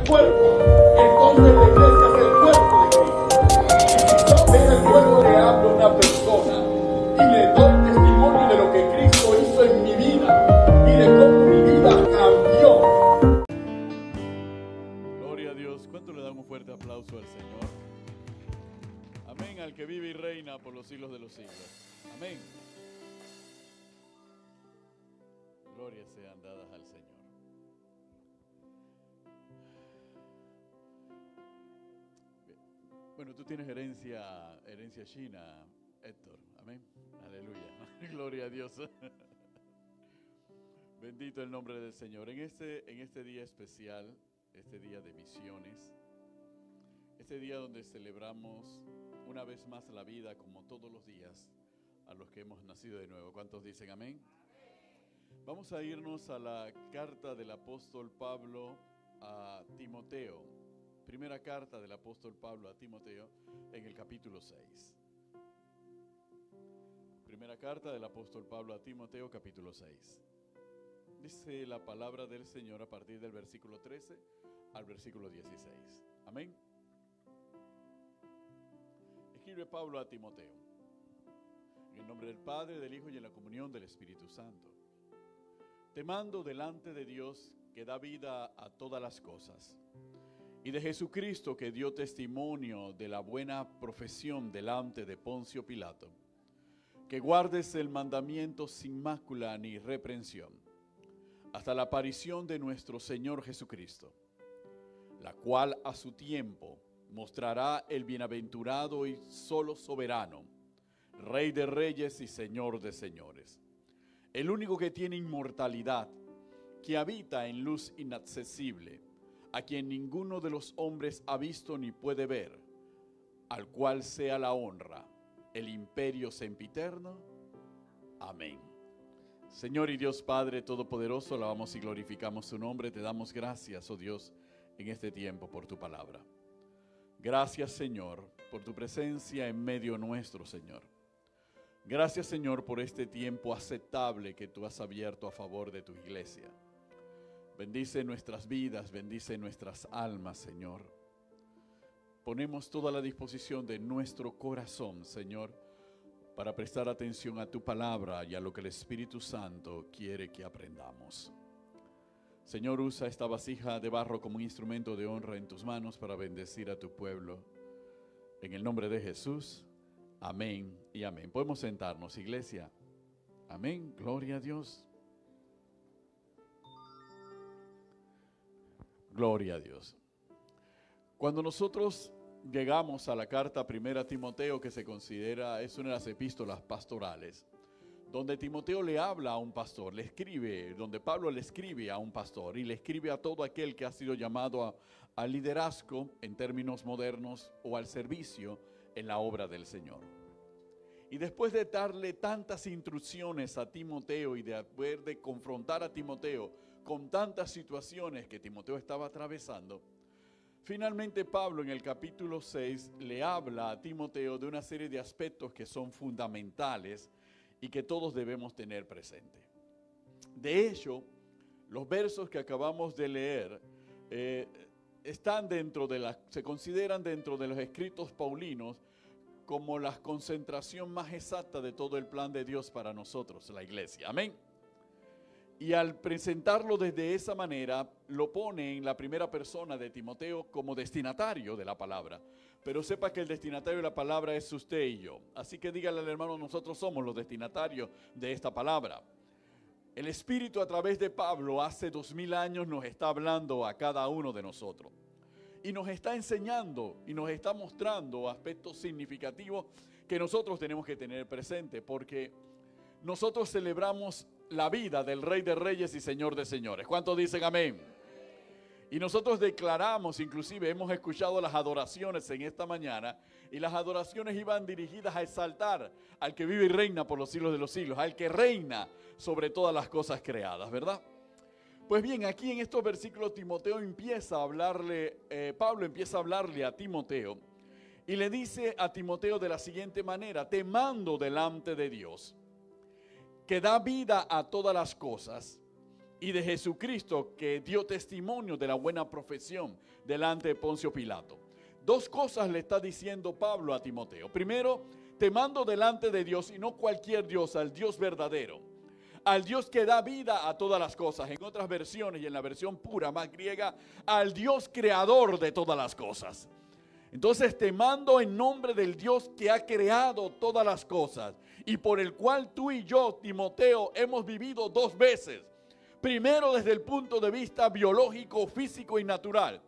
cuerpo, entonces la iglesia es el cuerpo de Cristo. Y si yo en el cuerpo le hablo a una persona y le doy testimonio de lo que Cristo hizo en mi vida y de cómo mi vida cambió. Gloria a Dios. ¿Cuánto le dan un fuerte aplauso al Señor? Amén, al que vive y reina por los siglos de los siglos. Amén. Glorias sean dadas al Señor. Bueno, tú tienes herencia china, Héctor. Amén. Aleluya. Gloria a Dios. Bendito el nombre del Señor. En este día especial, este día de misiones, este día donde celebramos una vez más la vida, como todos los días, a los que hemos nacido de nuevo. ¿Cuántos dicen amén? Vamos a irnos a la carta del apóstol Pablo a Timoteo. Primera carta del apóstol Pablo a Timoteo en el capítulo 6. Primera carta del apóstol Pablo a Timoteo, capítulo 6. Dice la palabra del Señor a partir del versículo 13 al versículo 16. Amén. Escribe Pablo a Timoteo. En el nombre del Padre, del Hijo y en la comunión del Espíritu Santo. Te mando delante de Dios que da vida a todas las cosas, y de Jesucristo que dio testimonio de la buena profesión delante de Poncio Pilato, que guardes el mandamiento sin mácula ni reprensión, hasta la aparición de nuestro Señor Jesucristo, la cual a su tiempo mostrará el bienaventurado y solo soberano, Rey de reyes y Señor de señores, el único que tiene inmortalidad, que habita en luz inaccesible, a quien ninguno de los hombres ha visto ni puede ver, al cual sea la honra, el imperio sempiterno. Amén. Señor y Dios Padre Todopoderoso, alabamos y glorificamos su nombre. Te damos gracias, oh Dios, en este tiempo por tu palabra. Gracias, Señor, por tu presencia en medio nuestro, Señor. Gracias, Señor, por este tiempo aceptable que tú has abierto a favor de tu iglesia. Bendice nuestras vidas, bendice nuestras almas, Señor. Ponemos toda la disposición de nuestro corazón, Señor, para prestar atención a tu palabra y a lo que el Espíritu Santo quiere que aprendamos. Señor, usa esta vasija de barro como un instrumento de honra en tus manos para bendecir a tu pueblo. En el nombre de Jesús. Amén y amén. Podemos sentarnos, iglesia. Amén. Gloria a Dios. Gloria a Dios. Cuando nosotros llegamos a la carta primera a Timoteo, que se considera, es una de las epístolas pastorales, donde Timoteo le habla a un pastor, le escribe, donde Pablo le escribe a un pastor y le escribe a todo aquel que ha sido llamado al liderazgo en términos modernos o al servicio en la obra del Señor. Y después de darle tantas instrucciones a Timoteo y de confrontar a Timoteo con tantas situaciones que Timoteo estaba atravesando, finalmente Pablo en el capítulo 6 le habla a Timoteo de una serie de aspectos que son fundamentales y que todos debemos tener presente. De hecho, los versos que acabamos de leer se consideran dentro de los escritos paulinos como la concentración más exacta de todo el plan de Dios para nosotros, la iglesia. Amén. Y al presentarlo desde esa manera, lo pone en la primera persona de Timoteo como destinatario de la palabra. Pero sepa que el destinatario de la palabra es usted y yo. Así que dígale al hermano, nosotros somos los destinatarios de esta palabra. El Espíritu a través de Pablo hace 2000 años nos está hablando a cada uno de nosotros. Y nos está enseñando y nos está mostrando aspectos significativos que nosotros tenemos que tener presente, porque nosotros celebramos la vida del Rey de Reyes y Señor de Señores. ¿Cuántos dicen amén? Y nosotros declaramos, inclusive hemos escuchado las adoraciones en esta mañana, y las adoraciones iban dirigidas a exaltar al que vive y reina por los siglos de los siglos, al que reina sobre todas las cosas creadas, ¿verdad? Pues bien, aquí en estos versículos Pablo empieza a hablarle a Timoteo y le dice a Timoteo de la siguiente manera: te mando delante de Dios, que da vida a todas las cosas, y de Jesucristo, que dio testimonio de la buena profesión delante de Poncio Pilato. Dos cosas le está diciendo Pablo a Timoteo. Primero, te mando delante de Dios, y no cualquier Dios, al Dios verdadero, al Dios que da vida a todas las cosas. En otras versiones y en la versión pura, más griega, al Dios creador de todas las cosas. Entonces te mando en nombre del Dios que ha creado todas las cosas y por el cual tú y yo, Timoteo, hemos vivido dos veces. Primero desde el punto de vista biológico, físico y natural.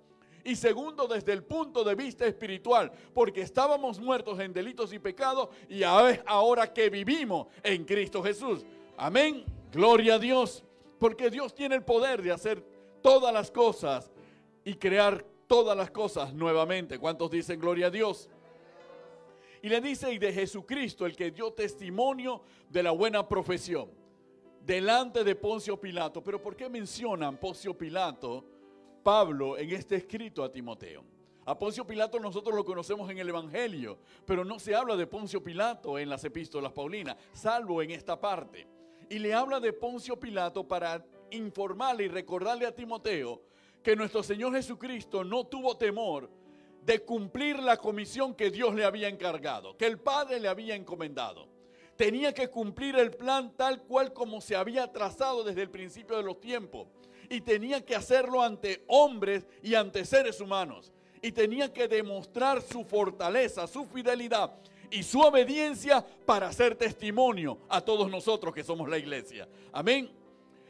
Y segundo desde el punto de vista espiritual, porque estábamos muertos en delitos y pecados y ahora que vivimos en Cristo Jesús. Amén, gloria a Dios, porque Dios tiene el poder de hacer todas las cosas y crear todas las cosas nuevamente. ¿Cuántos dicen gloria a Dios? Y le dice, y de Jesucristo, el que dio testimonio de la buena profesión, delante de Poncio Pilato. Pero ¿por qué mencionan Poncio Pilato, Pablo, en este escrito a Timoteo? A Poncio Pilato nosotros lo conocemos en el Evangelio, pero no se habla de Poncio Pilato en las epístolas paulinas, salvo en esta parte. Y le habla de Poncio Pilato para informarle y recordarle a Timoteo que nuestro Señor Jesucristo no tuvo temor de cumplir la comisión que Dios le había encargado, que el Padre le había encomendado. Tenía que cumplir el plan tal cual como se había trazado desde el principio de los tiempos. Y tenía que hacerlo ante hombres y ante seres humanos. Y tenía que demostrar su fortaleza, su fidelidad y su obediencia para hacer testimonio a todos nosotros que somos la iglesia. Amén.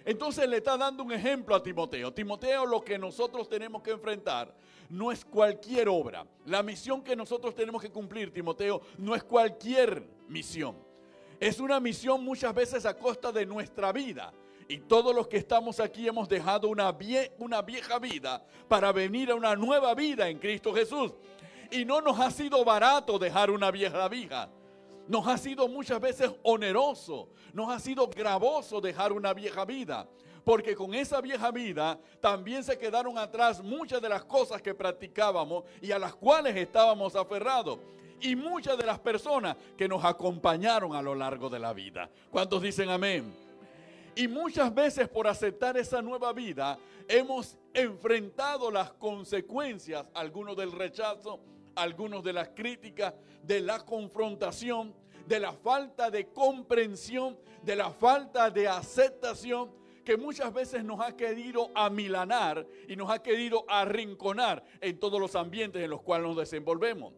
Entonces le está dando un ejemplo a Timoteo. Timoteo, lo que nosotros tenemos que enfrentar no es cualquier obra. La misión que nosotros tenemos que cumplir, Timoteo, no es cualquier misión. Es una misión muchas veces a costa de nuestra vida. Y todos los que estamos aquí hemos dejado una vieja vida para venir a una nueva vida en Cristo Jesús. Y no nos ha sido barato dejar una vieja vida. Nos ha sido muchas veces oneroso, nos ha sido gravoso dejar una vieja vida, porque con esa vieja vida también se quedaron atrás muchas de las cosas que practicábamos y a las cuales estábamos aferrados, y muchas de las personas que nos acompañaron a lo largo de la vida. ¿Cuántos dicen amén? Y muchas veces por aceptar esa nueva vida hemos enfrentado las consecuencias, algunos del rechazo, algunos de las críticas, de la confrontación, de la falta de comprensión, de la falta de aceptación, que muchas veces nos ha querido amilanar y nos ha querido arrinconar en todos los ambientes en los cuales nos desenvolvemos.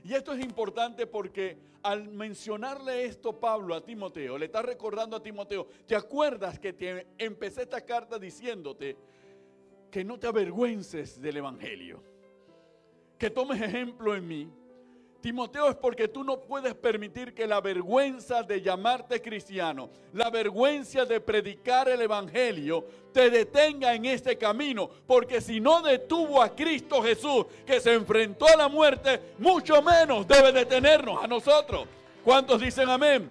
Y esto es importante porque al mencionarle esto Pablo a Timoteo, le está recordando a Timoteo, ¿te acuerdas que empecé esta carta diciéndote que no te avergüences del Evangelio? Que tomes ejemplo en mí. Timoteo, es porque tú no puedes permitir que la vergüenza de llamarte cristiano, la vergüenza de predicar el Evangelio, te detenga en este camino. Porque si no detuvo a Cristo Jesús, que se enfrentó a la muerte, mucho menos debe detenernos a nosotros. ¿Cuántos dicen amén?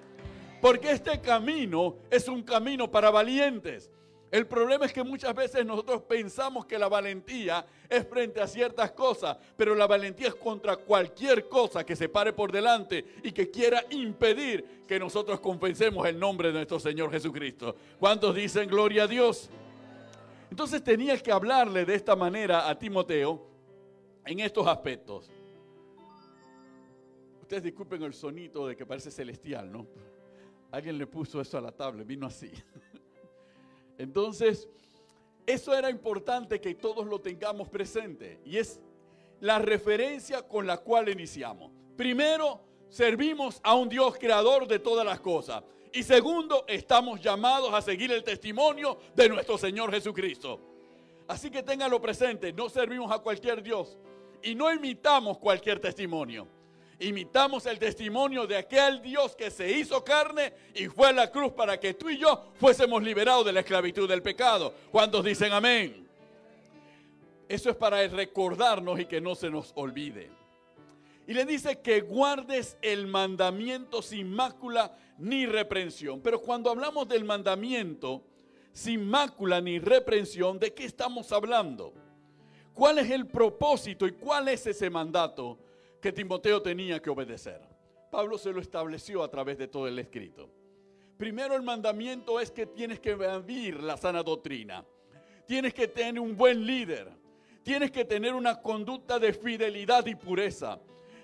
Porque este camino es un camino para valientes. El problema es que muchas veces nosotros pensamos que la valentía es frente a ciertas cosas, pero la valentía es contra cualquier cosa que se pare por delante y que quiera impedir que nosotros confesemos el nombre de nuestro Señor Jesucristo. ¿Cuántos dicen gloria a Dios? Entonces tenía que hablarle de esta manera a Timoteo en estos aspectos. Ustedes disculpen el sonito de que parece celestial, ¿no? Alguien le puso eso a la tablet, vino así. Entonces, eso era importante que todos lo tengamos presente. Y es la referencia con la cual iniciamos. Primero, servimos a un Dios creador de todas las cosas. Y segundo, estamos llamados a seguir el testimonio de nuestro Señor Jesucristo. Así que ténganlo presente, no servimos a cualquier Dios. Y no imitamos cualquier testimonio. Imitamos el testimonio de aquel Dios que se hizo carne y fue a la cruz para que tú y yo fuésemos liberados de la esclavitud del pecado. ¿Cuántos dicen amén? Eso es para recordarnos y que no se nos olvide. Y le dice que guardes el mandamiento sin mácula ni reprensión. Pero cuando hablamos del mandamiento sin mácula ni reprensión, ¿de qué estamos hablando? ¿Cuál es el propósito y cuál es ese mandato que Timoteo tenía que obedecer? Pablo se lo estableció a través de todo el escrito. Primero el mandamiento es que tienes que vivir la sana doctrina. Tienes que tener un buen líder. Tienes que tener una conducta de fidelidad y pureza.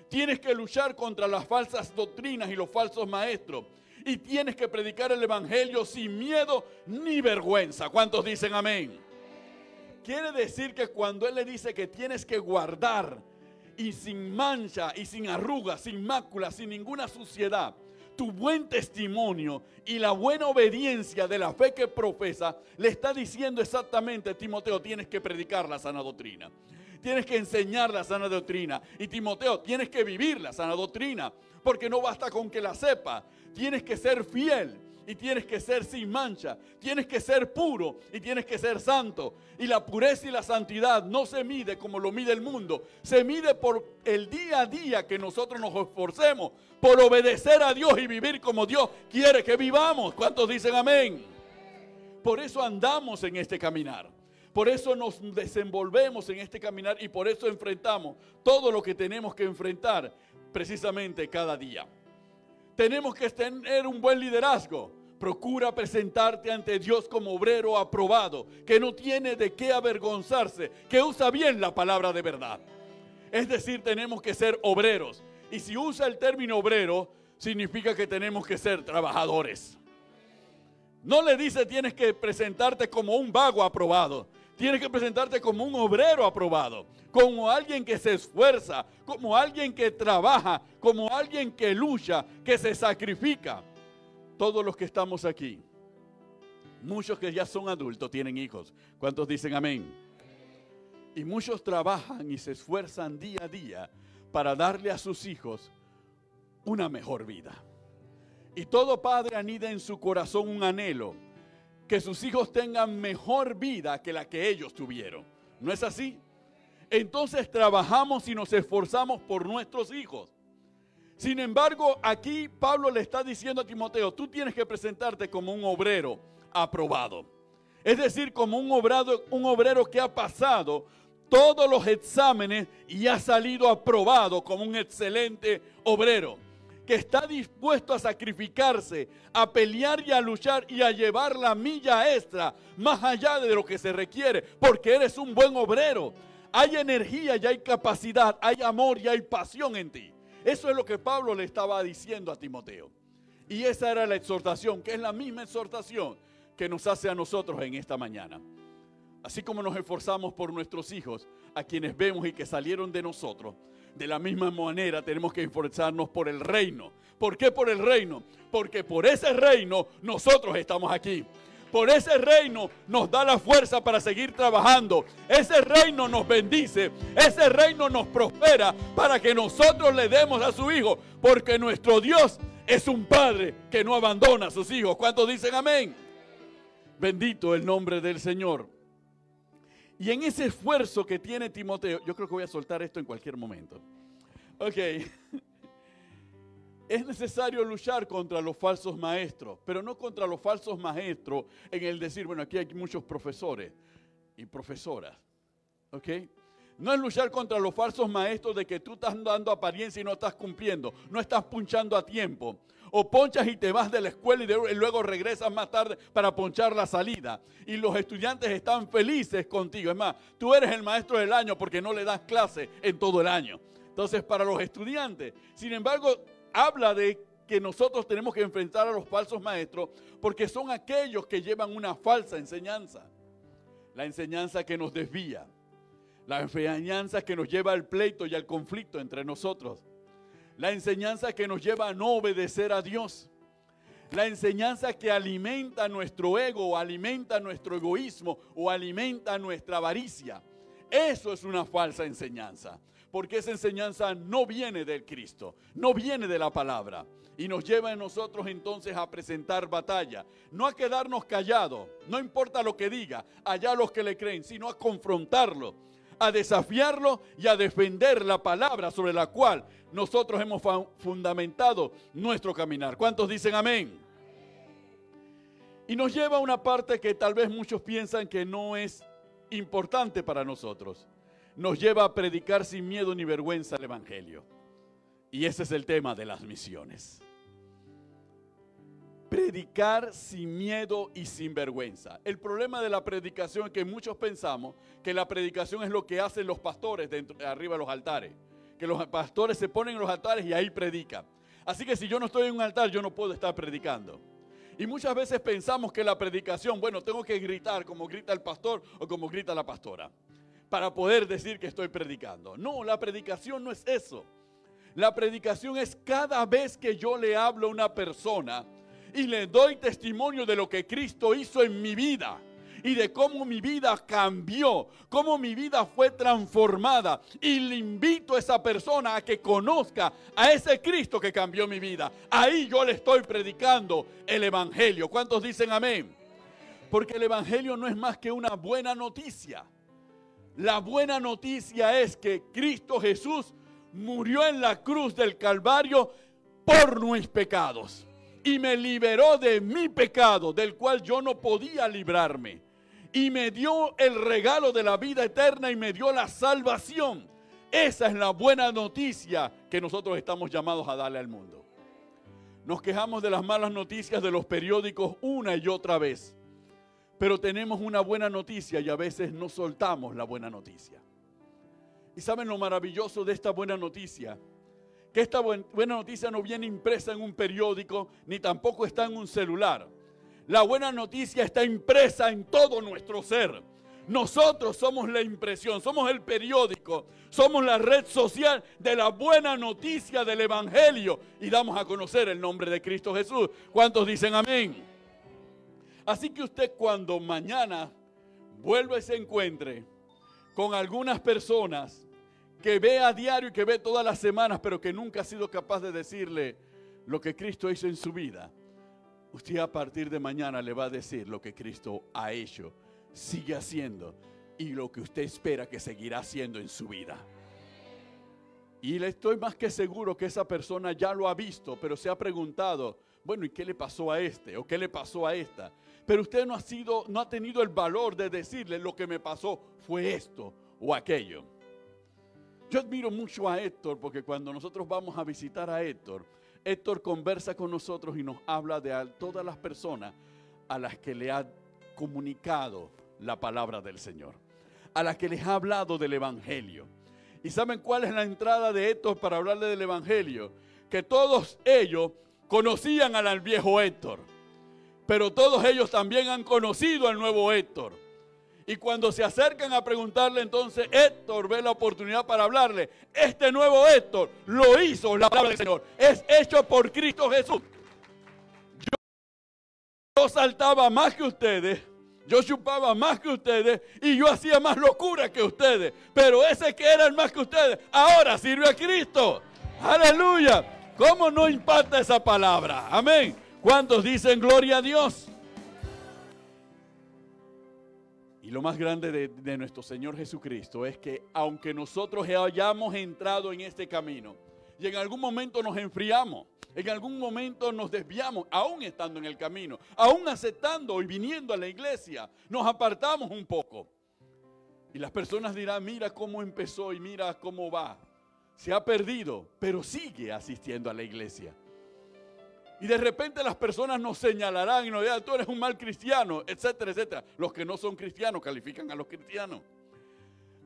Tienes que luchar contra las falsas doctrinas y los falsos maestros. Y tienes que predicar el evangelio sin miedo ni vergüenza. ¿Cuántos dicen amén? Quiere decir que cuando Él le dice que tienes que guardar y sin mancha y sin arrugas, sin mácula, sin ninguna suciedad, tu buen testimonio y la buena obediencia de la fe que profesa, le está diciendo exactamente: Timoteo, tienes que predicar la sana doctrina. Tienes que enseñar la sana doctrina. Y Timoteo, tienes que vivir la sana doctrina. Porque no basta con que la sepa. Tienes que ser fiel. Y tienes que ser sin mancha. Tienes que ser puro. Y tienes que ser santo. Y la pureza y la santidad no se mide como lo mide el mundo. Se mide por el día a día que nosotros nos esforcemos por obedecer a Dios y vivir como Dios quiere que vivamos. ¿Cuántos dicen amén? Por eso andamos en este caminar. Por eso nos desenvolvemos en este caminar y por eso enfrentamos todo lo que tenemos que enfrentar precisamente cada día. Tenemos que tener un buen liderazgo. Procura presentarte ante Dios como obrero aprobado, que no tiene de qué avergonzarse, que usa bien la palabra de verdad. Es decir, tenemos que ser obreros. Y si usa el término obrero, significa que tenemos que ser trabajadores. No le dice tienes que presentarte como un vago aprobado. Tienes que presentarte como un obrero aprobado, como alguien que se esfuerza, como alguien que trabaja, como alguien que lucha, que se sacrifica. Todos los que estamos aquí, muchos que ya son adultos tienen hijos. ¿Cuántos dicen amén? Y muchos trabajan y se esfuerzan día a día para darle a sus hijos una mejor vida. Y todo padre anida en su corazón un anhelo, que sus hijos tengan mejor vida que la que ellos tuvieron. ¿No es así? Entonces trabajamos y nos esforzamos por nuestros hijos. Sin embargo, aquí Pablo le está diciendo a Timoteo, tú tienes que presentarte como un obrero aprobado. Es decir, como un obrero que ha pasado todos los exámenes y ha salido aprobado como un excelente obrero, que está dispuesto a sacrificarse, a pelear y a luchar y a llevar la milla extra más allá de lo que se requiere, porque eres un buen obrero. Hay energía y hay capacidad, hay amor y hay pasión en ti. Eso es lo que Pablo le estaba diciendo a Timoteo. Y esa era la exhortación, que es la misma exhortación que nos hace a nosotros en esta mañana. Así como nos esforzamos por nuestros hijos, a quienes vemos y que salieron de nosotros, de la misma manera tenemos que esforzarnos por el reino. ¿Por qué por el reino? Porque por ese reino nosotros estamos aquí. Por ese reino nos da la fuerza para seguir trabajando. Ese reino nos bendice. Ese reino nos prospera para que nosotros le demos a su hijo. Porque nuestro Dios es un padre que no abandona a sus hijos. ¿Cuántos dicen amén? Bendito el nombre del Señor. Y en ese esfuerzo que tiene Timoteo, yo creo que voy a soltar esto en cualquier momento. Ok. Es necesario luchar contra los falsos maestros, pero no contra los falsos maestros en el decir, bueno, aquí hay muchos profesores y profesoras. Ok. No es luchar contra los falsos maestros de que tú estás dando apariencia y no estás cumpliendo, no estás punchando a tiempo. O ponchas y te vas de la escuela y luego regresas más tarde para ponchar la salida. Y los estudiantes están felices contigo. Es más, tú eres el maestro del año porque no le das clase en todo el año. Entonces, para los estudiantes, sin embargo, habla de que nosotros tenemos que enfrentar a los falsos maestros porque son aquellos que llevan una falsa enseñanza. La enseñanza que nos desvía. La enseñanza que nos lleva al pleito y al conflicto entre nosotros. La enseñanza que nos lleva a no obedecer a Dios. La enseñanza que alimenta nuestro ego, o alimenta nuestro egoísmo, o alimenta nuestra avaricia. Eso es una falsa enseñanza. Porque esa enseñanza no viene del Cristo, no viene de la palabra. Y nos lleva a nosotros entonces a presentar batalla. No a quedarnos callados, no importa lo que diga, allá los que le creen, sino a confrontarlo, a desafiarlo y a defender la palabra sobre la cual nosotros hemos fundamentado nuestro caminar. ¿Cuántos dicen amén? Y nos lleva a una parte que tal vez muchos piensan que no es importante para nosotros. Nos lleva a predicar sin miedo ni vergüenza el Evangelio. Y ese es el tema de las misiones. Predicar sin miedo y sin vergüenza. El problema de la predicación es que muchos pensamos que la predicación es lo que hacen los pastores arriba de los altares. Que los pastores se ponen en los altares y ahí predican. Así que si yo no estoy en un altar, yo no puedo estar predicando. Y muchas veces pensamos que la predicación, bueno, tengo que gritar como grita el pastor o como grita la pastora, para poder decir que estoy predicando. No, la predicación no es eso. La predicación es cada vez que yo le hablo a una persona y le doy testimonio de lo que Cristo hizo en mi vida y de cómo mi vida cambió, cómo mi vida fue transformada, y le invito a esa persona a que conozca a ese Cristo que cambió mi vida. Ahí yo le estoy predicando el evangelio. ¿Cuántos dicen amén? Porque el evangelio no es más que una buena noticia. La buena noticia es que Cristo Jesús murió en la cruz del Calvario por mis pecados y me liberó de mi pecado, del cual yo no podía librarme, y me dio el regalo de la vida eterna y me dio la salvación. Esa es la buena noticia que nosotros estamos llamados a darle al mundo. Nos quejamos de las malas noticias de los periódicos una y otra vez, pero tenemos una buena noticia y a veces no soltamos la buena noticia. ¿Y saben lo maravilloso de esta buena noticia? Que esta buena noticia no viene impresa en un periódico, ni tampoco está en un celular. La buena noticia está impresa en todo nuestro ser. Nosotros somos la impresión, somos el periódico, somos la red social de la buena noticia del evangelio, y damos a conocer el nombre de Cristo Jesús. ¿Cuántos dicen amén? Así que usted, cuando mañana vuelva y se encuentre con algunas personas que ve a diario y que ve todas las semanas, pero que nunca ha sido capaz de decirle lo que Cristo hizo en su vida, usted a partir de mañana le va a decir lo que Cristo ha hecho, sigue haciendo, y lo que usted espera que seguirá haciendo en su vida. Y le estoy más que seguro que esa persona ya lo ha visto, pero se ha preguntado, bueno, ¿y qué le pasó a este? ¿O qué le pasó a esta? Pero usted no ha tenido el valor de decirle, lo que me pasó fue esto o aquello. Yo admiro mucho a Héctor, porque cuando nosotros vamos a visitar a Héctor, Héctor conversa con nosotros y nos habla de todas las personas a las que le ha comunicado la palabra del Señor, a las que les ha hablado del evangelio. ¿Y saben cuál es la entrada de Héctor para hablarle del evangelio? Que todos ellos conocían al viejo Héctor, pero todos ellos también han conocido al nuevo Héctor. Y cuando se acercan a preguntarle, entonces Héctor ve la oportunidad para hablarle. Este nuevo Héctor lo hizo la palabra del Señor. Es hecho por Cristo Jesús. Yo saltaba más que ustedes, yo chupaba más que ustedes y yo hacía más locura que ustedes. Pero ese que era el más que ustedes, ahora sirve a Cristo. Aleluya. ¿Cómo no impacta esa palabra? Amén. ¿Cuántos dicen gloria a Dios? Y lo más grande de nuestro Señor Jesucristo es que aunque nosotros hayamos entrado en este camino y en algún momento nos enfriamos, en algún momento nos desviamos, aún estando en el camino, aún aceptando y viniendo a la iglesia, nos apartamos un poco. Y las personas dirán, mira cómo empezó y mira cómo va. Se ha perdido, pero sigue asistiendo a la iglesia. Y de repente las personas nos señalarán y nos dirán, tú eres un mal cristiano, etcétera, etcétera. Los que no son cristianos califican a los cristianos.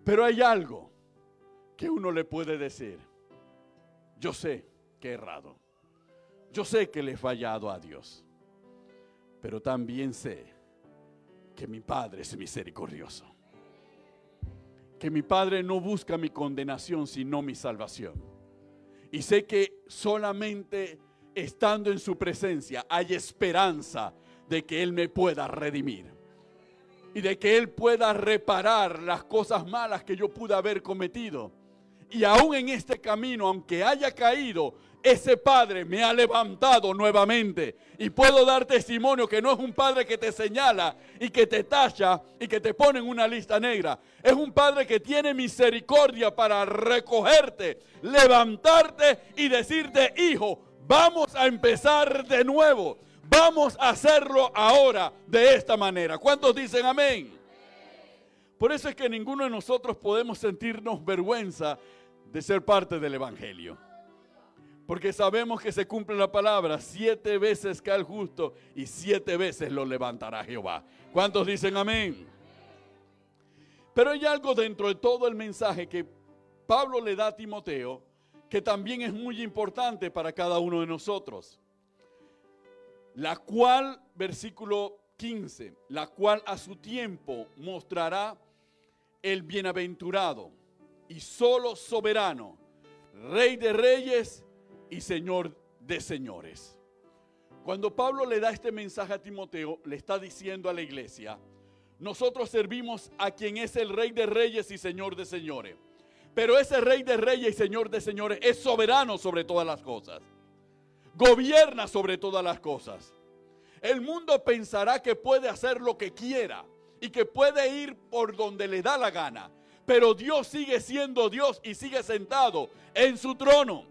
Pero hay algo que uno le puede decir. Yo sé que he errado. Yo sé que le he fallado a Dios. Pero también sé que mi Padre es misericordioso. Que mi Padre no busca mi condenación, sino mi salvación. Y sé que solamente estando en su presencia hay esperanza de que Él me pueda redimir y de que Él pueda reparar las cosas malas que yo pude haber cometido. Y aún en este camino, aunque haya caído, ese Padre me ha levantado nuevamente. Y puedo dar testimonio que no es un Padre que te señala y que te tacha y que te pone en una lista negra. Es un Padre que tiene misericordia para recogerte, levantarte y decirte, hijo, vamos a empezar de nuevo. Vamos a hacerlo ahora de esta manera. ¿Cuántos dicen amén? Por eso es que ninguno de nosotros podemos sentirnos vergüenza de ser parte del evangelio. Porque sabemos que se cumple la palabra, 7 veces cae el justo y 7 veces lo levantará Jehová. ¿Cuántos dicen amén? Pero hay algo dentro de todo el mensaje que Pablo le da a Timoteo, que también es muy importante para cada uno de nosotros. La cual, versículo 15, la cual a su tiempo mostrará el bienaventurado y solo soberano, Rey de reyes y Señor de señores. Cuando Pablo le da este mensaje a Timoteo, le está diciendo a la iglesia: nosotros servimos a quien es el Rey de reyes y Señor de señores. Pero ese Rey de reyes y Señor de señores es soberano sobre todas las cosas. Gobierna sobre todas las cosas. El mundo pensará que puede hacer lo que quiera y que puede ir por donde le da la gana. Pero Dios sigue siendo Dios y sigue sentado en su trono.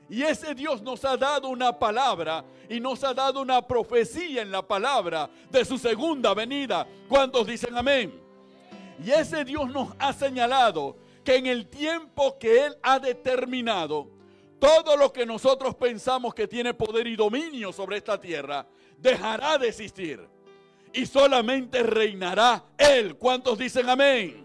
Y ese Dios nos ha dado una palabra y nos ha dado una profecía en la palabra de su segunda venida. ¿Cuántos dicen amén? Y ese Dios nos ha señalado que en el tiempo que Él ha determinado, todo lo que nosotros pensamos que tiene poder y dominio sobre esta tierra, dejará de existir. Y solamente reinará Él. ¿Cuántos dicen amén?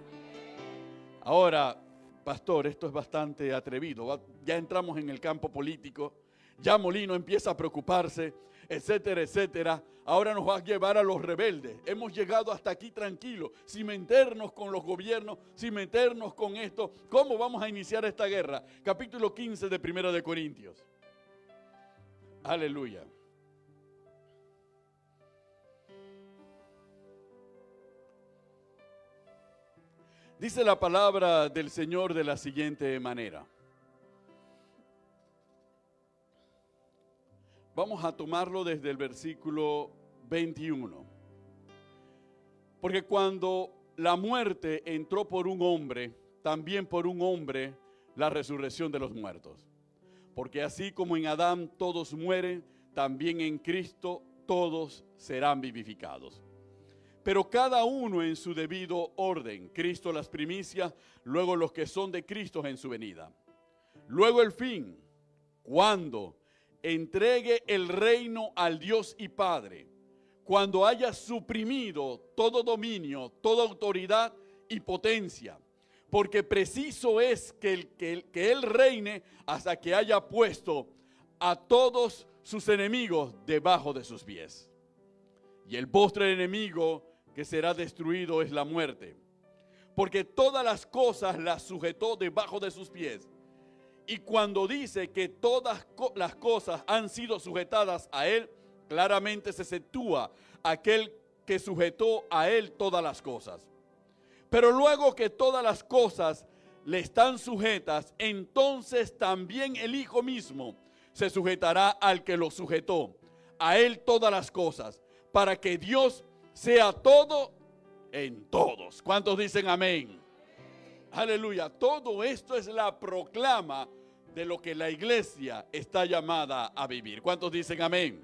Ahora, pastor, esto es bastante atrevido. Ya entramos en el campo político. Ya Molino empieza a preocuparse, etcétera, etcétera. Ahora nos va a llevar a los rebeldes. Hemos llegado hasta aquí tranquilos, sin meternos con los gobiernos, sin meternos con esto. ¿Cómo vamos a iniciar esta guerra? Capítulo 15 de 1 de Corintios. Aleluya. Dice la palabra del Señor de la siguiente manera. Vamos a tomarlo desde el versículo 21. Porque cuando la muerte entró por un hombre, también por un hombre la resurrección de los muertos. Porque así como en Adán todos mueren, también en Cristo todos serán vivificados. Pero cada uno en su debido orden. Cristo las primicias, luego los que son de Cristo en su venida. Luego el fin, cuando entregue el reino al Dios y Padre, cuando haya suprimido todo dominio, toda autoridad y potencia, porque preciso es que Él reine hasta que haya puesto a todos sus enemigos debajo de sus pies. Y el postre enemigo que será destruido es la muerte, porque todas las cosas las sujetó debajo de sus pies. Y cuando dice que todas las cosas han sido sujetadas a Él, claramente se sitúa aquel que sujetó a Él todas las cosas. Pero luego que todas las cosas le están sujetas, entonces también el Hijo mismo se sujetará al que lo sujetó, a Él todas las cosas, para que Dios sea todo en todos. ¿Cuántos dicen amén? Aleluya. Todo esto es la proclama de lo que la iglesia está llamada a vivir. ¿Cuántos dicen amén?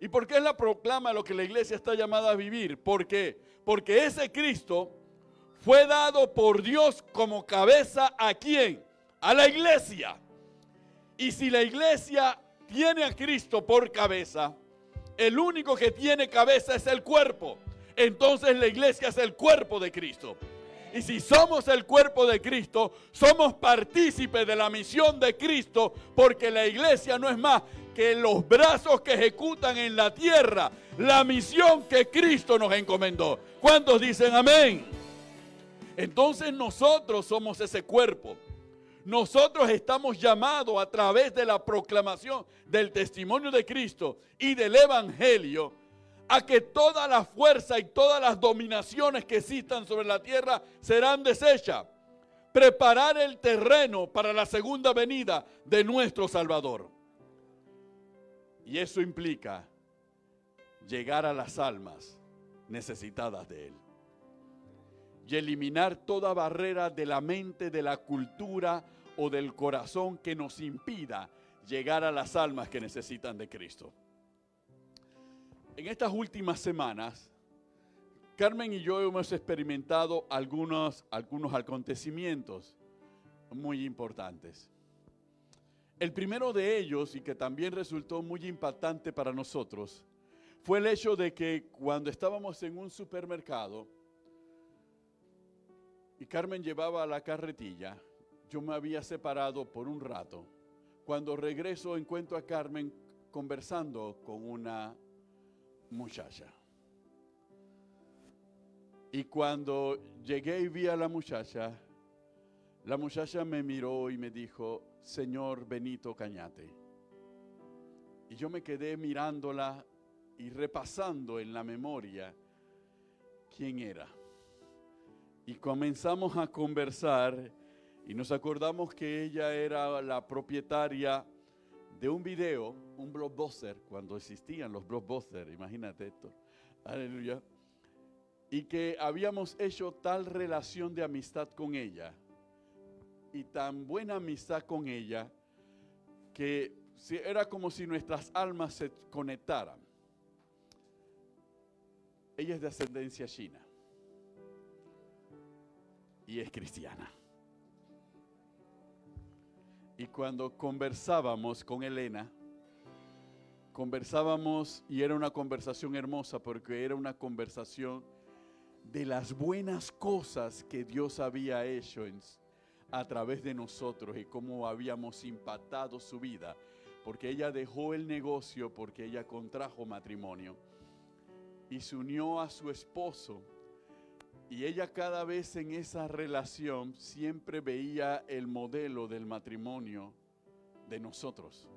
¿Y por qué es la proclama de lo que la iglesia está llamada a vivir? ¿Por qué? Porque ese Cristo fue dado por Dios como cabeza ¿a quién? A la iglesia. Y si la iglesia tiene a Cristo por cabeza, el único que tiene cabeza es el cuerpo. Entonces la iglesia es el cuerpo de Cristo. Y si somos el cuerpo de Cristo, somos partícipes de la misión de Cristo, porque la iglesia no es más que los brazos que ejecutan en la tierra la misión que Cristo nos encomendó. ¿Cuántos dicen amén? Entonces nosotros somos ese cuerpo. Nosotros estamos llamados a través de la proclamación del testimonio de Cristo y del Evangelio a que toda la fuerza y todas las dominaciones que existan sobre la tierra serán deshechas. Preparar el terreno para la segunda venida de nuestro Salvador. Y eso implica llegar a las almas necesitadas de Él. Y eliminar toda barrera de la mente, de la cultura o del corazón que nos impida llegar a las almas que necesitan de Cristo. En estas últimas semanas, Carmen y yo hemos experimentado algunos acontecimientos muy importantes. El primero de ellos, y que también resultó muy impactante para nosotros, fue el hecho de que cuando estábamos en un supermercado y Carmen llevaba la carretilla, yo me había separado por un rato. Cuando regreso encuentro a Carmen conversando con una muchacha. Y cuando llegué y vi a la muchacha me miró y me dijo, señor Benito Cañate. Y yo me quedé mirándola y repasando en la memoria quién era. Y comenzamos a conversar y nos acordamos que ella era la propietaria de un video, un blockbuster, cuando existían los blockbusters, imagínate esto, aleluya, y que habíamos hecho tal relación de amistad con ella y tan buena amistad con ella que era como si nuestras almas se conectaran. Ella es de ascendencia china y es cristiana. Y cuando conversábamos con Elena, conversábamos y era una conversación hermosa porque era una conversación de las buenas cosas que Dios había hecho a través de nosotros y cómo habíamos impactado su vida, porque ella dejó el negocio, porque ella contrajo matrimonio y se unió a su esposo. Y ella cada vez en esa relación siempre veía el modelo del matrimonio de nosotros.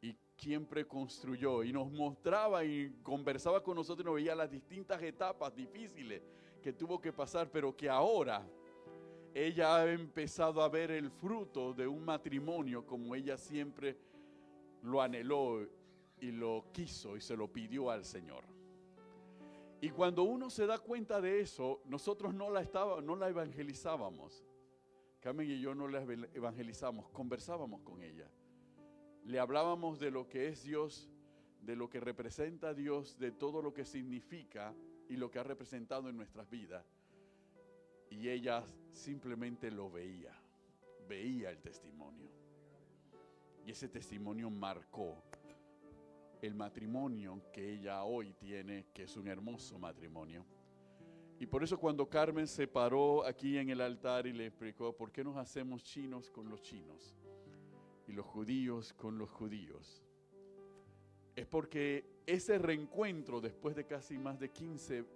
Y siempre construyó y nos mostraba y conversaba con nosotros y nos veía las distintas etapas difíciles que tuvo que pasar, pero que ahora ella ha empezado a ver el fruto de un matrimonio como ella siempre lo anheló y lo quiso y se lo pidió al Señor. Y cuando uno se da cuenta de eso, nosotros no la evangelizábamos. Carmen y yo no la evangelizamos, conversábamos con ella. Le hablábamos de lo que es Dios, de lo que representa a Dios, de todo lo que significa y lo que ha representado en nuestras vidas. Y ella simplemente lo veía el testimonio. Y ese testimonio marcó el matrimonio que ella hoy tiene, que es un hermoso matrimonio. Y por eso cuando Carmen se paró aquí en el altar y le explicó por qué nos hacemos chinos con los chinos y los judíos con los judíos, es porque ese reencuentro después de casi más de 15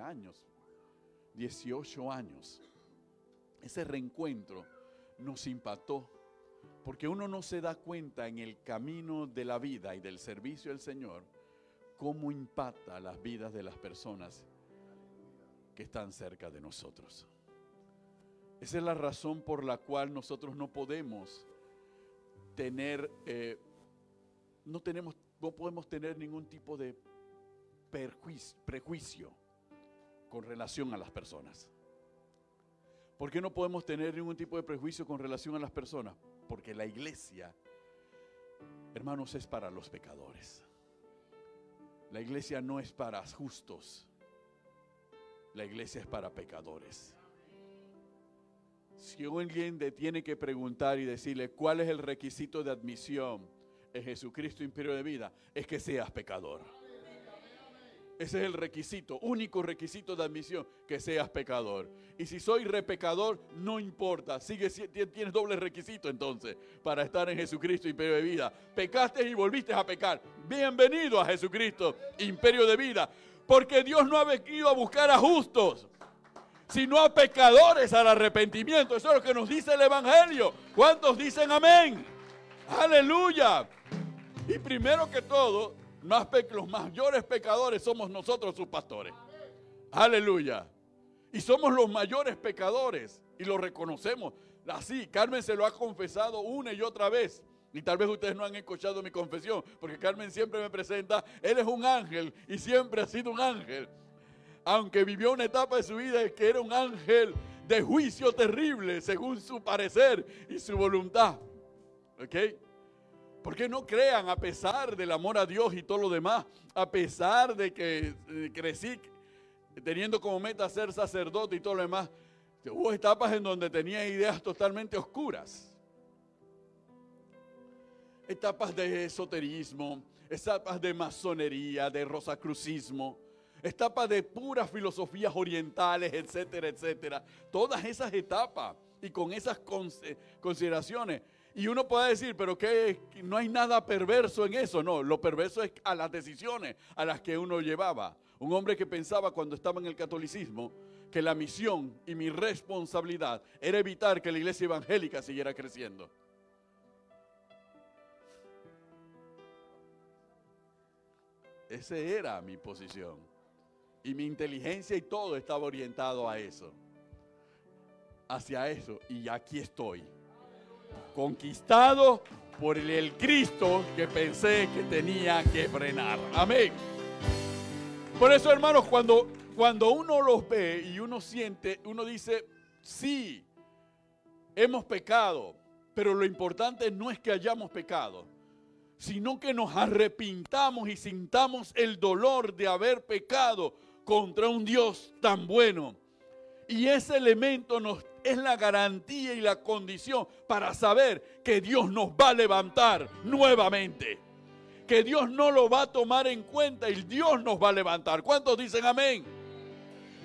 años, 18 años, ese reencuentro nos impactó. Porque uno no se da cuenta en el camino de la vida y del servicio al Señor cómo impacta las vidas de las personas que están cerca de nosotros. Esa es la razón por la cual nosotros no podemos tener, no podemos tener ningún tipo de prejuicio con relación a las personas. ¿Por qué no podemos tener ningún tipo de prejuicio con relación a las personas? Porque la iglesia, hermanos, es para los pecadores. La iglesia no es para justos. La iglesia es para pecadores. Si alguien le tiene que preguntar y decirle cuál es el requisito de admisión en Jesucristo Imperio de Vida, es que seas pecador. Ese es el requisito, único requisito de admisión, que seas pecador. Y si soy repecador, no importa, tienes doble requisito entonces para estar en Jesucristo Imperio de Vida. Pecaste y volviste a pecar. Bienvenido a Jesucristo Imperio de Vida, porque Dios no ha venido a buscar a justos, sino a pecadores al arrepentimiento. Eso es lo que nos dice el Evangelio. ¿Cuántos dicen amén? Aleluya. Y primero que todo, los mayores pecadores somos nosotros, sus pastores. Aleluya. Y somos los mayores pecadores y lo reconocemos. Así, Carmen se lo ha confesado una y otra vez. Y tal vez ustedes no han escuchado mi confesión, porque Carmen siempre me presenta, él es un ángel y siempre ha sido un ángel. Aunque vivió una etapa de su vida que era un ángel de juicio terrible, según su parecer y su voluntad. ¿Ok? Porque no crean, a pesar del amor a Dios y todo lo demás, a pesar de que crecí teniendo como meta ser sacerdote y todo lo demás, hubo etapas en donde tenía ideas totalmente oscuras. etapas de esoterismo, etapas de masonería, de rosacrucismo, etapas de puras filosofías orientales, etcétera, etcétera. Todas esas etapas y con esas consideraciones. Y uno puede decir, pero que no hay nada perverso en eso. No, lo perverso es a las decisiones a las que uno llevaba. Un hombre que pensaba cuando estaba en el catolicismo que la misión y mi responsabilidad era evitar que la iglesia evangélica siguiera creciendo. Esa era mi posición. Y mi inteligencia y todo estaba orientado a eso. Hacia eso. Y aquí estoy. Conquistado por el Cristo que pensé que tenía que frenar. Amén. Por eso, hermanos, cuando uno los ve y uno siente, uno dice, sí, hemos pecado, pero lo importante no es que hayamos pecado, sino que nos arrepintamos y sintamos el dolor de haber pecado contra un Dios tan bueno. Y ese elemento es la garantía y la condición para saber que Dios nos va a levantar nuevamente. Que Dios no lo va a tomar en cuenta y Dios nos va a levantar. ¿Cuántos dicen amén?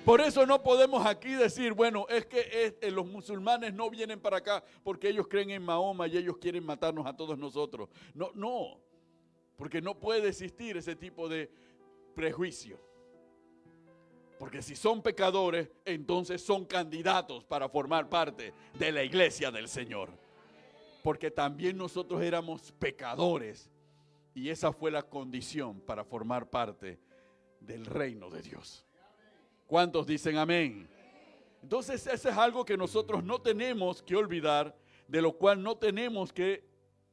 Por eso no podemos aquí decir, bueno, es que los musulmanes no vienen para acá porque ellos creen en Mahoma y ellos quieren matarnos a todos nosotros. No, porque no puede existir ese tipo de prejuicio. Porque si son pecadores, entonces son candidatos para formar parte de la iglesia del Señor. Porque también nosotros éramos pecadores. Y esa fue la condición para formar parte del reino de Dios. ¿Cuántos dicen amén? Entonces eso es algo que nosotros no tenemos que olvidar, de lo cual no tenemos que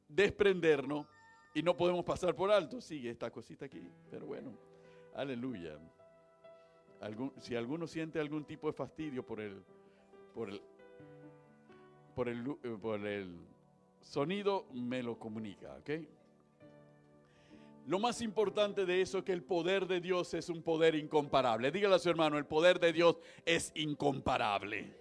desprendernos y no podemos pasar por alto. Sigue esta cosita aquí, pero bueno, aleluya. Si alguno siente algún tipo de fastidio por el sonido, me lo comunica, ¿ok? Lo más importante de eso es que el poder de Dios es un poder incomparable. Dígale a su hermano, el poder de Dios es incomparable.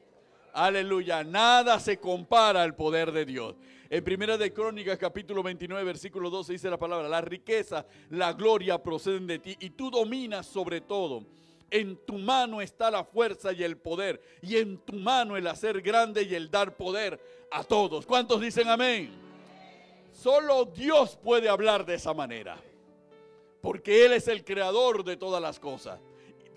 Aleluya, nada se compara al poder de Dios. En Primera de Crónicas, capítulo 29, versículo 12, dice la palabra, la riqueza, la gloria proceden de ti y tú dominas sobre todo. En tu mano está la fuerza y el poder, y en tu mano el hacer grande y el dar poder a todos. ¿Cuántos dicen amén? Solo Dios puede hablar de esa manera, porque Él es el creador de todas las cosas.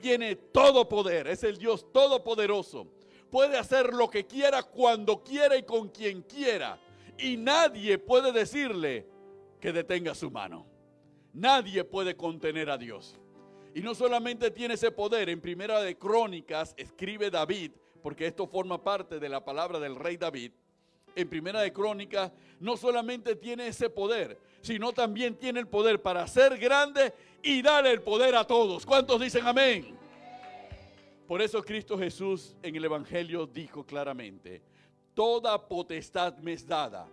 Tiene todo poder, es el Dios todopoderoso. Puede hacer lo que quiera, cuando quiera y con quien quiera. Y nadie puede decirle que detenga su mano. Nadie puede contener a Dios. Y no solamente tiene ese poder, en Primera de Crónicas escribe David, porque esto forma parte de la palabra del rey David. En Primera de Crónicas no solamente tiene ese poder, sino también tiene el poder para ser grande y dar el poder a todos. ¿Cuántos dicen amén? Por eso Cristo Jesús en el Evangelio dijo claramente, toda potestad me es dada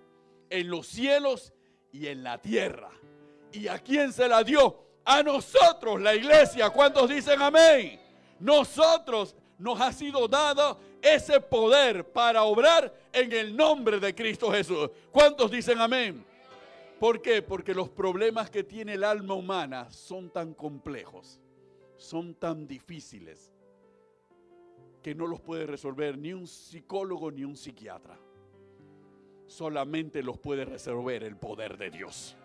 en los cielos y en la tierra. ¿Y a quién se la dio? A nosotros, la iglesia. ¿Cuántos dicen amén? Nosotros nos ha sido dado ese poder para obrar en el nombre de Cristo Jesús. ¿Cuántos dicen amén? ¿Por qué? Porque los problemas que tiene el alma humana son tan complejos, son tan difíciles, que no los puede resolver ni un psicólogo ni un psiquiatra. Solamente los puede resolver el poder de Dios.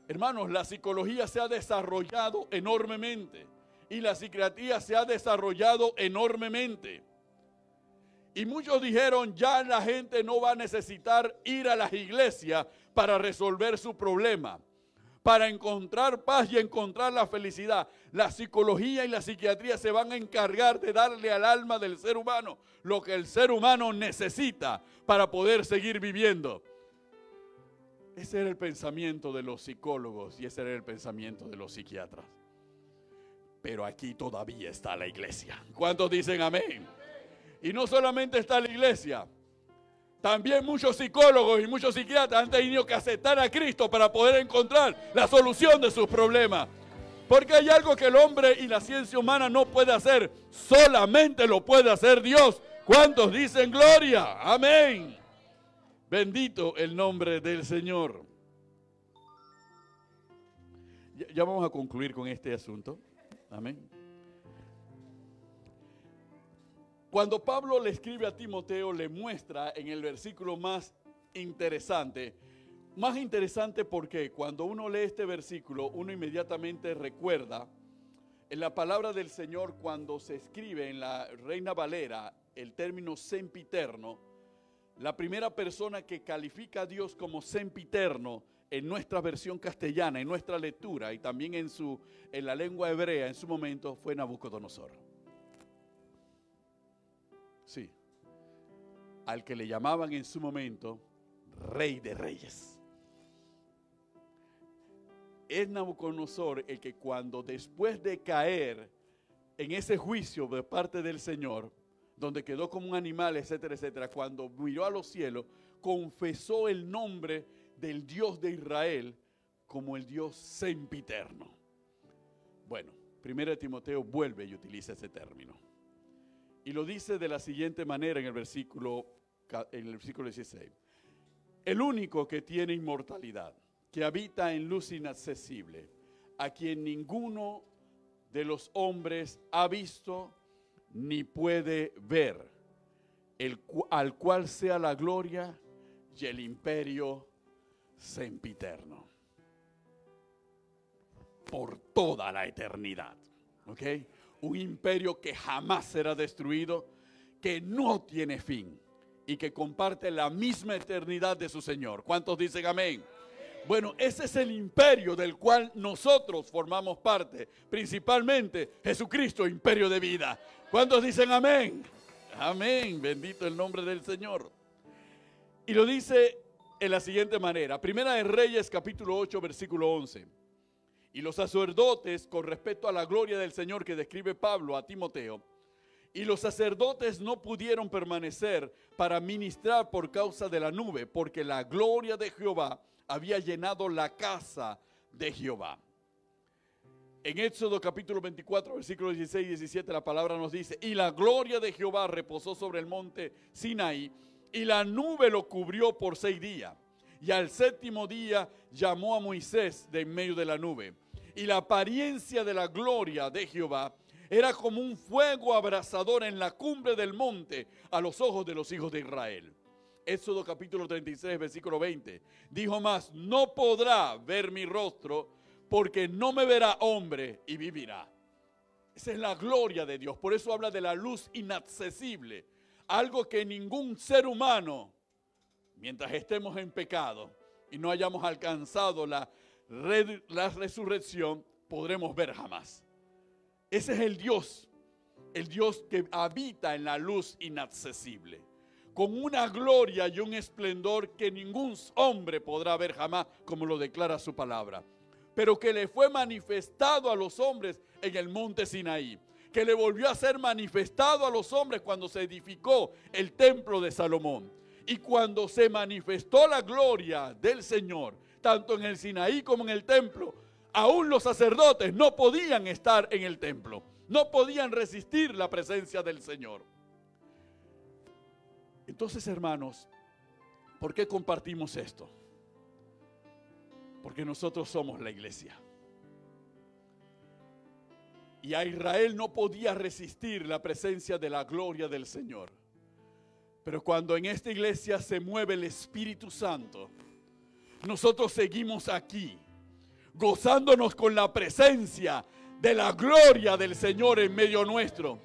Hermanos, la psicología se ha desarrollado enormemente y la psiquiatría se ha desarrollado enormemente. Y muchos dijeron, ya la gente no va a necesitar ir a las iglesias para resolver su problema, para encontrar paz y encontrar la felicidad. La psicología y la psiquiatría se van a encargar de darle al alma del ser humano lo que el ser humano necesita para poder seguir viviendo. Ese era el pensamiento de los psicólogos y ese era el pensamiento de los psiquiatras. Pero aquí todavía está la iglesia. ¿Cuántos dicen amén? Y no solamente está la iglesia, también muchos psicólogos y muchos psiquiatras han tenido que aceptar a Cristo para poder encontrar la solución de sus problemas. Porque hay algo que el hombre y la ciencia humana no puede hacer, solamente lo puede hacer Dios. ¿Cuántos dicen gloria? Amén. Bendito el nombre del Señor. Ya vamos a concluir con este asunto. Amén. Cuando Pablo le escribe a Timoteo, le muestra en el versículo más interesante porque cuando uno lee este versículo, uno inmediatamente recuerda en la palabra del Señor cuando se escribe en la Reina Valera el término sempiterno. La primera persona que califica a Dios como sempiterno en nuestra versión castellana, en nuestra lectura y también en la lengua hebrea en su momento fue Nabucodonosor. Sí, al que le llamaban en su momento Rey de Reyes. Es Nabucodonosor el que cuando después de caer en ese juicio de parte del Señor, donde quedó como un animal, etcétera, etcétera, cuando miró a los cielos, confesó el nombre del Dios de Israel como el Dios sempiterno. Bueno, 1 Timoteo vuelve y utiliza ese término. Y lo dice de la siguiente manera en el versículo 16. El único que tiene inmortalidad, que habita en luz inaccesible, a quien ninguno de los hombres ha visto ni puede ver, al cual sea la gloria y el imperio sempiterno, por toda la eternidad. ¿Ok? Un imperio que jamás será destruido, que no tiene fin y que comparte la misma eternidad de su Señor. ¿Cuántos dicen amén? Bueno, ese es el imperio del cual nosotros formamos parte, principalmente Jesucristo, imperio de vida. ¿Cuántos dicen amén? Amén, bendito el nombre del Señor. Y lo dice en la siguiente manera, Primera de Reyes capítulo 8 versículo 11. Y los sacerdotes, con respecto a la gloria del Señor que describe Pablo a Timoteo, y los sacerdotes no pudieron permanecer para ministrar por causa de la nube, porque la gloria de Jehová había llenado la casa de Jehová. En Éxodo capítulo 24, versículos 16 y 17, la palabra nos dice, y la gloria de Jehová reposó sobre el monte Sinaí, y la nube lo cubrió por 6 días. Y al 7º día llamó a Moisés de en medio de la nube. Y la apariencia de la gloria de Jehová era como un fuego abrasador en la cumbre del monte a los ojos de los hijos de Israel. Éxodo capítulo 36, versículo 20. Dijo más, no podrá ver mi rostro, porque no me verá hombre y vivirá. Esa es la gloria de Dios. Por eso habla de la luz inaccesible. Algo que ningún ser humano, mientras estemos en pecado y no hayamos alcanzado la resurrección, podremos ver jamás. Ese es el Dios que habita en la luz inaccesible, con una gloria y un esplendor que ningún hombre podrá ver jamás, como lo declara su palabra, pero que le fue manifestado a los hombres en el monte Sinaí, que le volvió a ser manifestado a los hombres cuando se edificó el templo de Salomón. Y cuando se manifestó la gloria del Señor, tanto en el Sinaí como en el templo, aún los sacerdotes no podían estar en el templo, no podían resistir la presencia del Señor. Entonces, hermanos, ¿por qué compartimos esto? Porque nosotros somos la iglesia. Y a Israel no podía resistir la presencia de la gloria del Señor. Pero cuando en esta iglesia se mueve el Espíritu Santo, nosotros seguimos aquí, gozándonos con la presencia de la gloria del Señor en medio nuestro.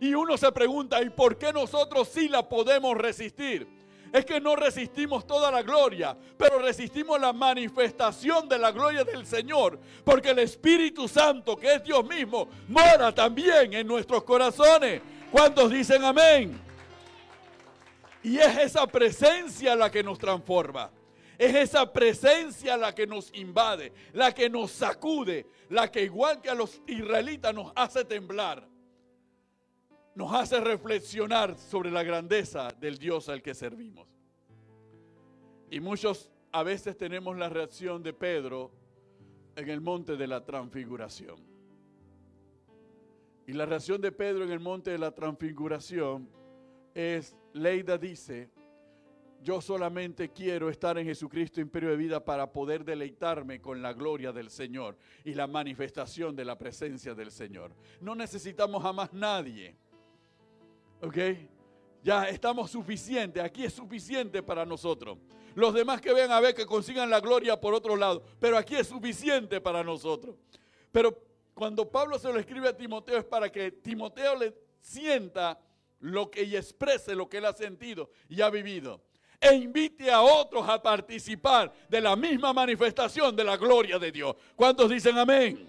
Y uno se pregunta, ¿y por qué nosotros sí la podemos resistir? Es que no resistimos toda la gloria, pero resistimos la manifestación de la gloria del Señor, porque el Espíritu Santo, que es Dios mismo, mora también en nuestros corazones. ¿Cuántos dicen amén? Y es esa presencia la que nos transforma. Es esa presencia la que nos invade, la que nos sacude, la que igual que a los israelitas nos hace temblar. Nos hace reflexionar sobre la grandeza del Dios al que servimos. Y muchos a veces tenemos la reacción de Pedro en el monte de la transfiguración. Y la reacción de Pedro en el monte de la transfiguración es, Leida dice, Yo solamente quiero estar en Jesucristo Imperio de Vida para poder deleitarme con la gloria del Señor y la manifestación de la presencia del Señor. No necesitamos a más nadie. ¿Ok? Ya estamos suficientes. Aquí es suficiente para nosotros. Los demás que vengan a ver que consigan la gloria por otro lado. Pero aquí es suficiente para nosotros. Pero cuando Pablo se lo escribe a Timoteo es para que Timoteo le sienta lo que y exprese lo que él ha sentido y ha vivido. E invite a otros a participar de la misma manifestación de la gloria de Dios. ¿Cuántos dicen amén?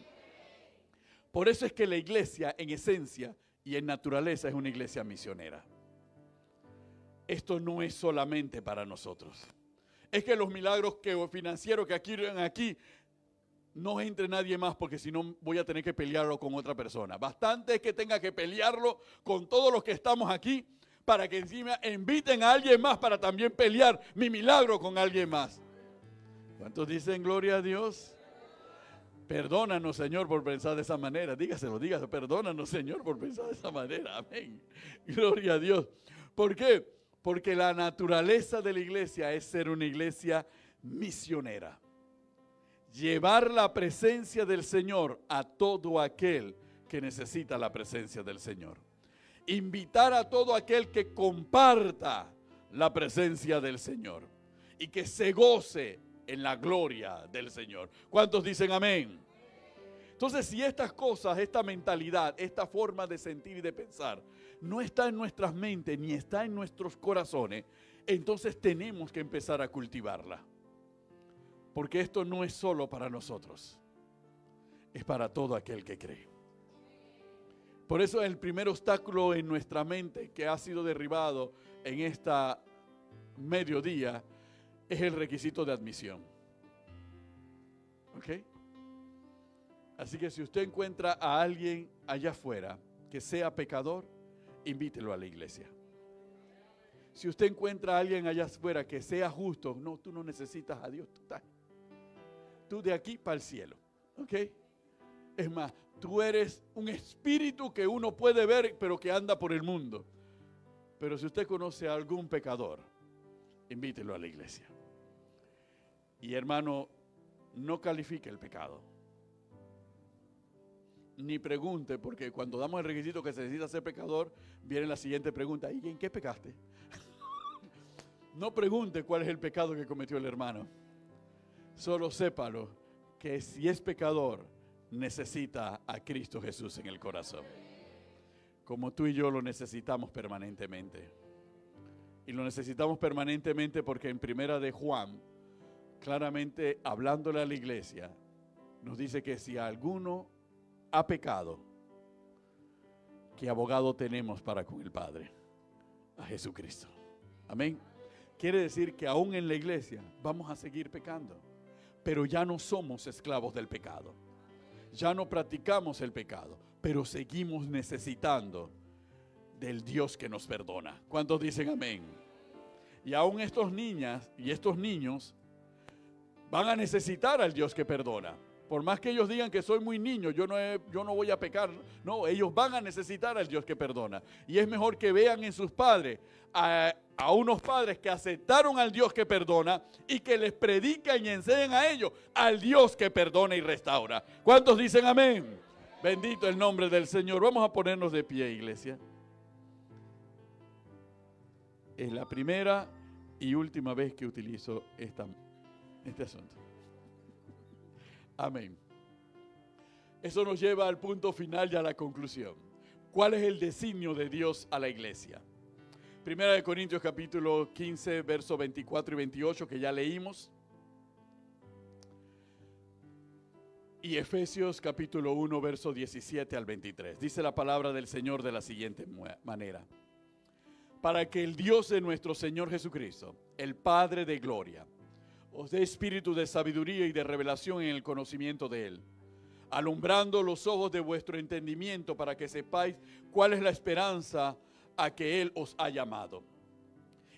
Por eso es que la iglesia en esencia y en naturaleza es una iglesia misionera. Esto no es solamente para nosotros. Es que los milagros financieros que aquí no entre nadie más, porque si no voy a tener que pelearlo con otra persona. Bastante es que tenga que pelearlo con todos los que estamos aquí, para que encima inviten a alguien más para también pelear mi milagro con alguien más. ¿Cuántos dicen gloria a Dios? Perdónanos, Señor, por pensar de esa manera. Dígaselo, perdónanos, Señor, por pensar de esa manera. Amén. Gloria a Dios. ¿Por qué? Porque la naturaleza de la iglesia es ser una iglesia misionera. Llevar la presencia del Señor a todo aquel que necesita la presencia del Señor. Invitar a todo aquel que comparta la presencia del Señor y que se goce en la gloria del Señor. ¿Cuántos dicen amén? Entonces, si estas cosas, esta mentalidad, esta forma de sentir y de pensar no está en nuestras mentes ni está en nuestros corazones, entonces tenemos que empezar a cultivarla. Porque esto no es solo para nosotros, es para todo aquel que cree. Por eso el primer obstáculo en nuestra mente que ha sido derribado en esta mediodía es el requisito de admisión. ¿Ok? Así que si usted encuentra a alguien allá afuera que sea pecador, invítelo a la iglesia. Si usted encuentra a alguien allá afuera que sea justo, no, tú no necesitas a Dios, tú de aquí para el cielo. ¿Ok? Es más, tú eres un espíritu que uno puede ver, pero que anda por el mundo. Pero si usted conoce a algún pecador, invítelo a la iglesia. Y hermano, no califique el pecado. Ni pregunte, porque cuando damos el requisito que se necesita ser pecador, viene la siguiente pregunta: ¿y en qué pecaste? No pregunte cuál es el pecado que cometió el hermano. Solo sépalo que si es pecador, necesita a Cristo Jesús en el corazón. Como tú y yo lo necesitamos permanentemente. Y lo necesitamos permanentemente porque en Primera de Juan, claramente hablándole a la iglesia, nos dice que si alguno ha pecado, ¿qué abogado tenemos para con el Padre? A Jesucristo. Amén. Quiere decir que aún en la iglesia vamos a seguir pecando, pero ya no somos esclavos del pecado. Ya no practicamos el pecado, pero seguimos necesitando del Dios que nos perdona. ¿Cuántos dicen amén? Y aún estas niñas y estos niños van a necesitar al Dios que perdona. Por más que ellos digan que soy muy niño, yo no voy a pecar. No, ellos van a necesitar al Dios que perdona. Y es mejor que vean en sus padres a unos padres que aceptaron al Dios que perdona y que les predican y enseñen a ellos al Dios que perdona y restaura. ¿Cuántos dicen amén? Bendito el nombre del Señor. Vamos a ponernos de pie, iglesia. Es la primera y última vez que utilizo este asunto. Amén. Eso nos lleva al punto final y a la conclusión. ¿Cuál es el designio de Dios a la iglesia? Primera de Corintios capítulo 15, versos 24 y 28 que ya leímos. Y Efesios capítulo 1, verso 17 al 23. Dice la palabra del Señor de la siguiente manera: para que el Dios de nuestro Señor Jesucristo, el Padre de gloria, os dé espíritu de sabiduría y de revelación en el conocimiento de Él, alumbrando los ojos de vuestro entendimiento para que sepáis cuál es la esperanza a que Él os ha llamado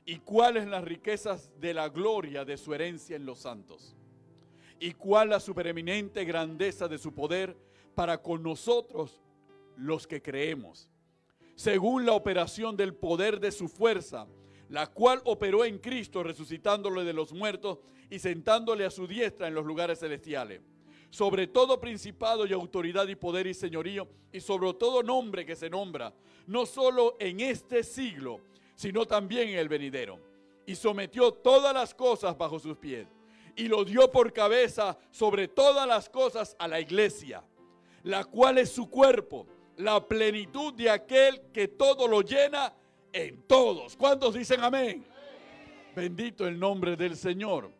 y cuáles las riquezas de la gloria de su herencia en los santos y cuál la supereminente grandeza de su poder para con nosotros los que creemos, según la operación del poder de su fuerza, la cual operó en Cristo, resucitándole de los muertos y sentándole a su diestra en los lugares celestiales, sobre todo principado y autoridad y poder y señorío, y sobre todo nombre que se nombra, no solo en este siglo, sino también en el venidero. Y sometió todas las cosas bajo sus pies, y lo dio por cabeza sobre todas las cosas a la iglesia, la cual es su cuerpo, la plenitud de aquel que todo lo llena en todos. ¿Cuántos dicen amén? Bendito el nombre del Señor.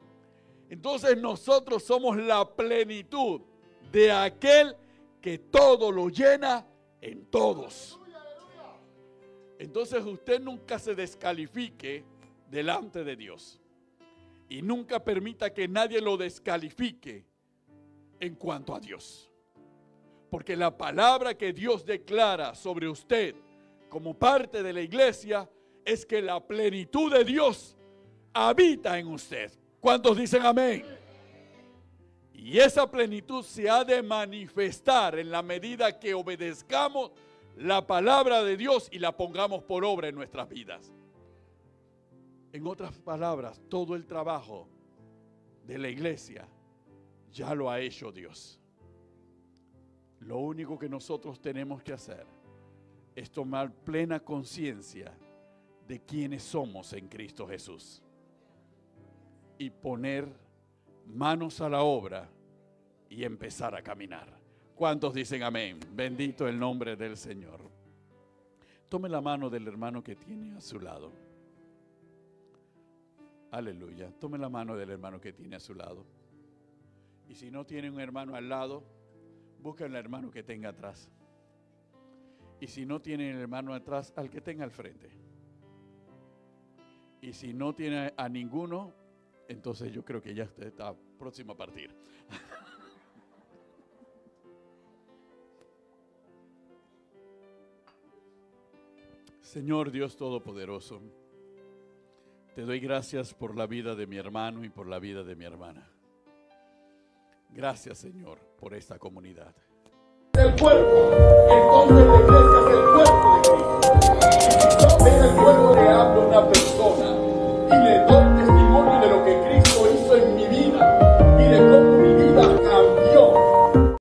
Entonces nosotros somos la plenitud de aquel que todo lo llena en todos. Entonces usted nunca se descalifique delante de Dios. Y nunca permita que nadie lo descalifique en cuanto a Dios. Porque la palabra que Dios declara sobre usted como parte de la iglesia es que la plenitud de Dios habita en usted. ¿Cuántos dicen amén? Y esa plenitud se ha de manifestar en la medida que obedezcamos la palabra de Dios y la pongamos por obra en nuestras vidas. En otras palabras, todo el trabajo de la iglesia ya lo ha hecho Dios. Lo único que nosotros tenemos que hacer es tomar plena conciencia de quiénes somos en Cristo Jesús y poner manos a la obra y empezar a caminar. ¿Cuántos dicen amén? Bendito el nombre del Señor. Tome la mano del hermano que tiene a su lado. Aleluya. Tome la mano del hermano que tiene a su lado. Y si no tiene un hermano al lado, busca al hermano que tenga atrás. Y si no tiene el hermano atrás, al que tenga al frente. Y si no tiene a ninguno, entonces yo creo que ya usted está próximo a partir. Señor Dios Todopoderoso, te doy gracias por la vida de mi hermano y por la vida de mi hermana. Gracias, Señor, por esta comunidad. El cuerpo